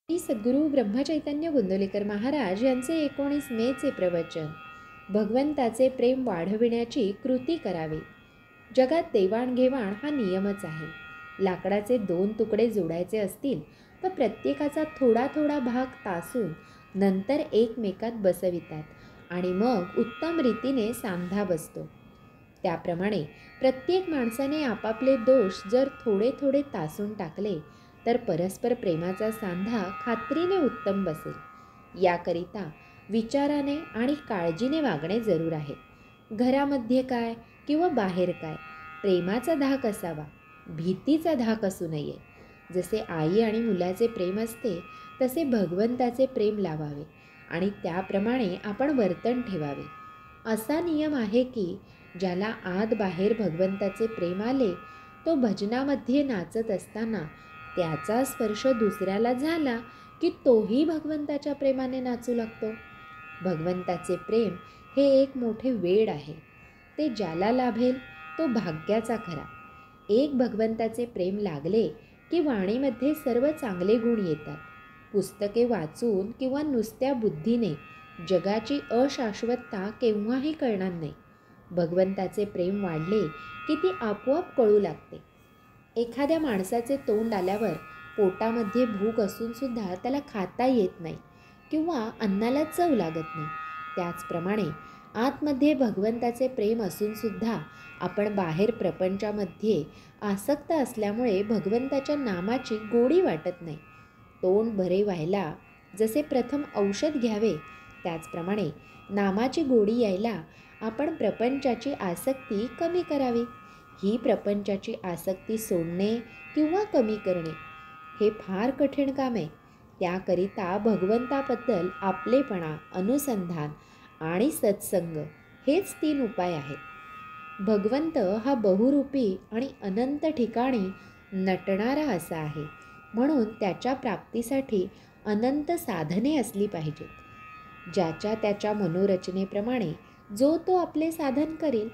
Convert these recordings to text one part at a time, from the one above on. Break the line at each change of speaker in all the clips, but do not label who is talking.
श्री सद्गुरू ब्रह्मचैतन्य गोंदवलेकर महाराज यांचे 19 मेचे प्रवचन. भगवंताचे प्रेम वाढविण्याची कृती करावी. जगात देवाणघेवाण हा नियमच आहे. लाकडाचे 2 तुकडे जोडायचे असतील तर प्रत्येकाचा थोडा थोडा भाग तासून नंतर एकमेकात बसवितात आणि मग उत्तम रीतीने सांधा बसतो. त्याप्रमाणे प्रत्येक माणसाने आपापले दोष जर थोडे थोडे तासून टाकले तर परस्पर प्रेमाचा सांधा खात्रीने उत्तम बसेल. याकरिता विचाराने आणि काळजीने वागणे जरूर आहे. घरामध्ये काय किंवा बाहेर काय, प्रेमाचा धाक असावा, भीतीचा धाक असू नये. जसे आई आणि मुलाचे प्रेम असते तसे भगवंताचे प्रेम लावावे आणि त्याप्रमाणे आपण वर्तन ठेवावे. असा नियम आहे की ज्याला आत बाहेर भगवंताचे प्रेम आले तो भजनामध्ये नाचत असताना त्याचा स्पर्श दुसऱ्याला झाला की तोही भगवंताच्या प्रेमाने नाचू लागतो. भगवंताचे प्रेम हे एक मोठे वेड आहे. ते ज्याला लाभेल तो भाग्याचा खरा. एक भगवंताचे प्रेम लागले की वाणीमध्ये सर्व चांगले गुण येतात. पुस्तके वाचून किंवा नुसत्या बुद्धीने जगाची अशाश्वतता केव्हाही कळणार नाही. भगवंताचे प्रेम वाढले की ती आपोआप कळू लागते. एखाद्या माणसाचे तोंड आल्यावर पोटामध्ये भूक असून सुद्धा त्याला खाता येत नाही किंवा अन्नाला चव लागत नाही. त्याचप्रमाणे आतमध्ये भगवंताचे प्रेम असून सुद्धा आपण बाहेर प्रपंचामध्ये आसक्त असल्यामुळे भगवंताच्या नामाची गोडी वाटत नाही. तोंड बरे व्हायला जसे प्रथम औषध घ्यावे त्याचप्रमाणे नामाची गोडी यायला आपण प्रपंचाची आसक्ती कमी करावी. ही प्रपंचाची आसक्ती सोडणे किंवा कमी करणे हे फार कठीण काम आहे. त्याकरिता भगवंताबद्दल आपलेपणा, अनुसंधान आणि सत्संग हेच 3 उपाय आहेत. भगवंत हा बहुरूपी आणि अनंत ठिकाणी नटणारा असा आहे. म्हणून त्याच्या प्राप्तीसाठी अनंत साधने असली पाहिजेत. ज्याच्या त्याच्या मनोरचनेप्रमाणे जो तो आपले साधन करेल.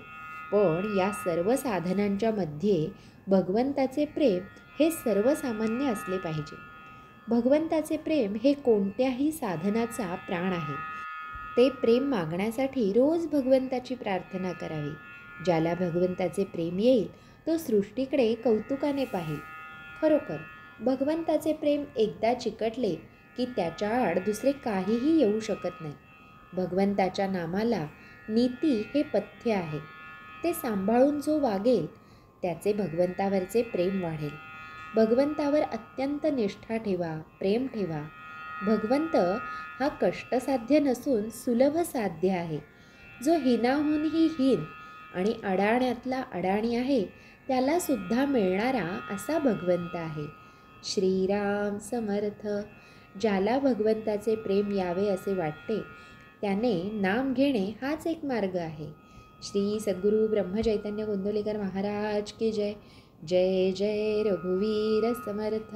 पण या सर्व साधनांच्या मध्ये भगवंताचे प्रेम हे सर्वसामान्य असले पाहिजे. भगवंताचे प्रेम हे कोणत्याही साधनाचा प्राण आहे. ते प्रेम मागण्यासाठी रोज भगवंताची प्रार्थना करावी. ज्याला भगवंताचे प्रेम येईल तो सृष्टीकडे कौतुकाने पाहिल. खरोखर भगवंताचे प्रेम एकदा चिकटले की त्याच्या आड दुसरे काहीही येऊ शकत नाही. भगवंताच्या नामाला नीती हे पथ्य आहे. ते सांभाळून जो वागेल त्याचे भगवंतावरचे प्रेम वाढेल. भगवंतावर अत्यंत निष्ठा ठेवा, प्रेम ठेवा. भगवंत हा कष्टसाध्य नसून सुलभ साध्य आहे. जो हिनाहूनही हीन आणि अडाण्यातला अडाणी आहे त्याला सुद्धा मिळणारा असा भगवंत आहे. श्रीराम समर्थ. ज्याला भगवंताचे प्रेम यावे असे वाटते त्याने नाम घेणे हाच एक मार्ग आहे. श्री सद्गुरू ब्रह्मचैतन्य गोंदवलेकर महाराज की जय. जय जय रघुवीर समर्थ.